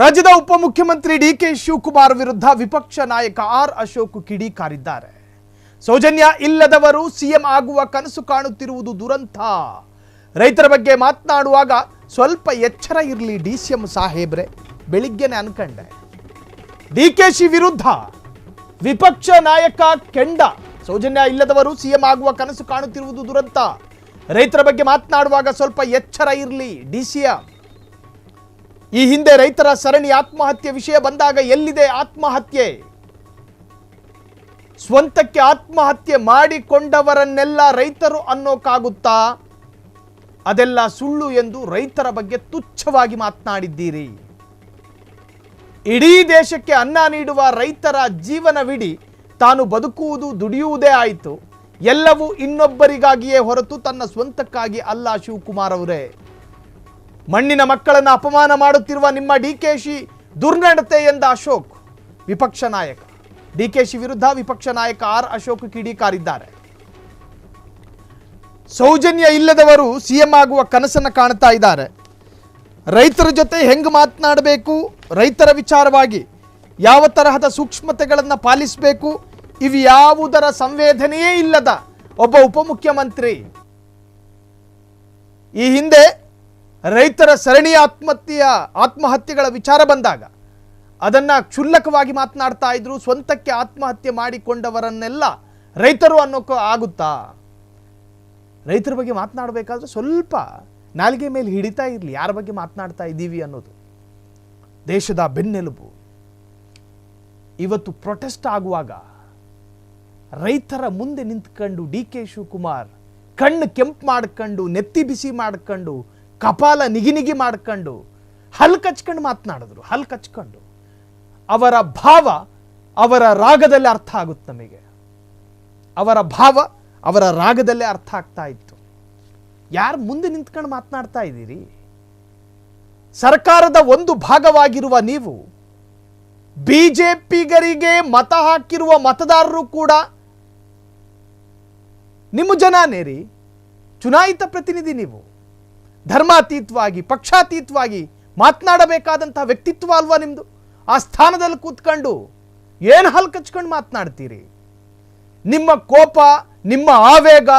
ರಾಜ್ಯದ ಉಪಮುಖ್ಯಮಂತ್ರಿ ಡಿಕೆ ಶಿವಕುಮಾರ್ ವಿರುದ್ಧ ವಿಪಕ್ಷ ನಾಯಕ ಆರ್ ಅಶೋಕ್ ಕಿಡಿಕಾರಿದ್ದಾರೆ. ಸೌಜನ್ಯ ಇಲ್ಲದವರು ಸಿಎಂ ಆಗುವ ಕನಸು ಕಾಣುತ್ತಿರುವುದು ದುರಂತ. ರೈತರ ಬಗ್ಗೆ ಮಾತನಾಡುವಾಗ ಸ್ವಲ್ಪ ಎಚ್ಚರ ಇರಲಿ ಡಿಸಿಎಂ ಸಾಹೇಬ್ರೆ, ಬೆಳಿಗ್ಗೆನೆ ಅನ್ಕಂಡೆ. ಡಿಕೆಶಿ ವಿರುದ್ಧ ವಿಪಕ್ಷ ನಾಯಕ ಕೆಂಡ. ಸೌಜನ್ಯ ಇಲ್ಲದವರು ಸಿಎಂ ಆಗುವ ಕನಸು ಕಾಣುತ್ತಿರುವುದು ದುರಂತ. ರೈತರ ಬಗ್ಗೆ ಮಾತನಾಡುವಾಗ ಸ್ವಲ್ಪ ಎಚ್ಚರ ಇರಲಿ ಡಿಸಿಎಂ. ಈ ಹಿಂದೆ ರೈತರ ಸರಣಿ ಆತ್ಮಹತ್ಯೆ ವಿಷಯ ಬಂದಾಗ ಎಲ್ಲಿದೆ ಆತ್ಮಹತ್ಯೆ? ಸ್ವಂತಕ್ಕೆ ಆತ್ಮಹತ್ಯೆ ಮಾಡಿಕೊಂಡವರನ್ನೆಲ್ಲ ರೈತರು ಅನ್ನೋಕ್ಕಾಗುತ್ತಾ? ಅದೆಲ್ಲ ಸುಳ್ಳು ಎಂದು ರೈತರ ಬಗ್ಗೆ ತುಚ್ಛವಾಗಿ ಮಾತನಾಡಿದ್ದೀರಿ. ಇಡೀ ದೇಶಕ್ಕೆ ಅನ್ನ ನೀಡುವ ರೈತರ ಜೀವನವಿಡೀ ತಾನು ಬದುಕುವುದು ದುಡಿಯುವುದೇ ಆಯಿತು. ಎಲ್ಲವೂ ಇನ್ನೊಬ್ಬರಿಗಾಗಿಯೇ ಹೊರತು ತನ್ನ ಸ್ವಂತಕ್ಕಾಗಿ ಅಲ್ಲ. ಶಿವಕುಮಾರ್ ಅವರೇ, ಮಣ್ಣಿನ ಮಕ್ಕಳನ್ನು ಅಪಮಾನ ಮಾಡುತ್ತಿರುವ ನಿಮ್ಮ ಡಿಕೆಶಿ ದುರ್ನಡತೆ ಎಂದ ಅಶೋಕ್. ವಿಪಕ್ಷ ನಾಯಕ ಡಿಕೆಶಿ ವಿರುದ್ಧ ವಿಪಕ್ಷ ನಾಯಕ ಆರ್ ಅಶೋಕ್ ಕಿಡಿಕಾರಿದ್ದಾರೆ. ಸೌಜನ್ಯ ಇಲ್ಲದವರು ಸಿಎಂ ಆಗುವ ಕನಸನ್ನು ಕಾಣ್ತಾ ಇದ್ದಾರೆ. ರೈತರ ಜೊತೆ ಹೆಂಗೆ ಮಾತನಾಡಬೇಕು, ರೈತರ ವಿಚಾರವಾಗಿ ಯಾವ ತರಹದ ಸೂಕ್ಷ್ಮತೆಗಳನ್ನು ಪಾಲಿಸಬೇಕು, ಇವು ಯಾವುದರ ಸಂವೇದನೆಯೇ ಇಲ್ಲದ ಒಬ್ಬ ಉಪಮುಖ್ಯಮಂತ್ರಿ. ಈ ಹಿಂದೆ ರೈತರ ಸರಣಿ ಆತ್ಮಹತ್ಯೆಗಳ ವಿಚಾರ ಬಂದಾಗ ಅದನ್ನು ಕ್ಷುಲ್ಲಕವಾಗಿ ಮಾತನಾಡ್ತಾ ಇದ್ರು. ಸ್ವಂತಕ್ಕೆ ಆತ್ಮಹತ್ಯೆ ಮಾಡಿಕೊಂಡವರನ್ನೆಲ್ಲ ರೈತರು ಅನ್ನೋಕೆ ಆಗುತ್ತಾ? ರೈತರ ಬಗ್ಗೆ ಮಾತನಾಡಬೇಕಾದ್ರೆ ಸ್ವಲ್ಪ ನಾಲಿಗೆ ಮೇಲೆ ಹಿಡಿತಾ ಇರಲಿ ಯಾರ ಬಗ್ಗೆ ಮಾತನಾಡ್ತಾ ಇದ್ದೀವಿ ಅನ್ನೋದು. ದೇಶದ ಬೆನ್ನೆಲುಬು. ಇವತ್ತು ಪ್ರೊಟೆಸ್ಟ್ ಆಗುವಾಗ ರೈತರ ಮುಂದೆ ನಿಂತ್ಕೊಂಡು ಡಿಕೆ ಶಿವಕುಮಾರ್ ಕಣ್ಣು ಕೆಂಪು ಮಾಡ್ಕೊಂಡು, ನೆತ್ತಿ ಬಿಸಿ ಮಾಡ್ಕೊಂಡು, ಕಪಾಲ ನಿಗಿ ಮಾಡ್ಕೊಂಡು, ಹಲ್ ಕಚ್ಕೊಂಡು ಮಾತನಾಡಿದ್ರು. ಹಲ್ ಕಚ್ಕೊಂಡು ಅವರ ಭಾವ ಅವರ ರಾಗದಲ್ಲಿ ಅರ್ಥ ಆಗುತ್ತೆ ನಮಗೆ. ಅವರ ಭಾವ ಅವರ ರಾಗದಲ್ಲೇ ಅರ್ಥ ಆಗ್ತಾ ಇತ್ತು. ಯಾರು ಮುಂದೆ ನಿಂತ್ಕೊಂಡು ಮಾತನಾಡ್ತಾ ಇದ್ದೀರಿ? ಸರ್ಕಾರದ ಒಂದು ಭಾಗವಾಗಿರುವ ನೀವು ಬಿಜೆಪಿಗರಿಗೆ ಮತ ಹಾಕಿರುವ ಮತದಾರರು ಕೂಡ ನಿಮ್ಮ ಜನಾನೇ ರೀ. ಚುನಾಯಿತ ಪ್ರತಿನಿಧಿ ನೀವು. ಧರ್ಮಾತೀತವಾಗಿ ಪಕ್ಷಾತೀತವಾಗಿ ಮಾತನಾಡಬೇಕಾದಂತಹ ವ್ಯಕ್ತಿತ್ವ ಅಲ್ವಾ ನಿಮ್ಮದು? ಆ ಸ್ಥಾನದಲ್ಲಿ ಕೂತ್ಕೊಂಡು ಏನು ಹಲ್ ಕಚ್ಕೊಂಡು ಮಾತನಾಡ್ತೀರಿ? ನಿಮ್ಮ ಕೋಪ, ನಿಮ್ಮ ಆವೇಗ,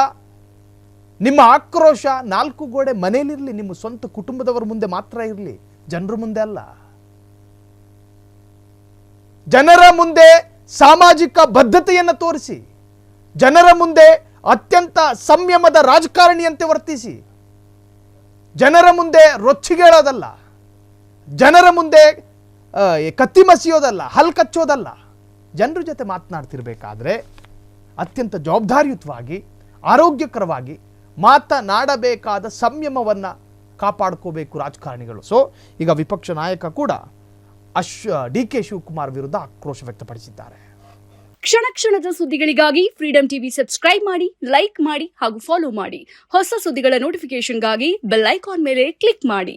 ನಿಮ್ಮ ಆಕ್ರೋಶ ನಾಲ್ಕು ಗೋಡೆ ಮನೆಯಲ್ಲಿರಲಿ, ನಿಮ್ಮ ಸ್ವಂತ ಕುಟುಂಬದವರ ಮುಂದೆ ಮಾತ್ರ ಇರಲಿ, ಜನರ ಮುಂದೆ ಅಲ್ಲ. ಜನರ ಮುಂದೆ ಸಾಮಾಜಿಕ ಬದ್ಧತೆಯನ್ನು ತೋರಿಸಿ, ಜನರ ಮುಂದೆ ಅತ್ಯಂತ ಸಂಯಮದ ರಾಜಕಾರಣಿಯಂತೆ ವರ್ತಿಸಿ, ಜನರ ಮುಂದೆ ರೊಚ್ಚಿಗೇಳೋದಲ್ಲ, ಜನರ ಮುಂದೆ ಕತ್ತಿ ಮಸಿಯೋದಲ್ಲ, ಹಲ್ ಕಚ್ಚೋದಲ್ಲ. ಜನರ ಜೊತೆ ಮಾತನಾಡ್ತಿರ್ಬೇಕಾದ್ರೆ ಅತ್ಯಂತ ಜವಾಬ್ದಾರಿಯುತವಾಗಿ, ಆರೋಗ್ಯಕರವಾಗಿ ಮಾತನಾಡಬೇಕಾದ ಸಂಯಮವನ್ನು ಕಾಪಾಡ್ಕೋಬೇಕು ರಾಜಕಾರಣಿಗಳು. ಸೊ ಈಗ ವಿಪಕ್ಷ ನಾಯಕ ಕೂಡ ಡಿಕೆ ಶಿವಕುಮಾರ್ ವಿರುದ್ಧ ಆಕ್ರೋಶ ವ್ಯಕ್ತಪಡಿಸಿದ್ದಾರೆ. ಕ್ಷಣ ಕ್ಷಣದ ಸುದ್ದಿಗಳಿಗಾಗಿ ಫ್ರೀಡಂ ಟಿವಿ ಸಬ್ಸ್ಕ್ರೈಬ್ ಮಾಡಿ, ಲೈಕ್ ಮಾಡಿ ಹಾಗೂ ಫಾಲೋ ಮಾಡಿ. ಹೊಸ ಸುದ್ದಿಗಳ ನೋಟಿಫಿಕೇಶನ್ಗಾಗಿ ಬೆಲ್ ಐಕಾನ್ ಮೇಲೆ ಕ್ಲಿಕ್ ಮಾಡಿ.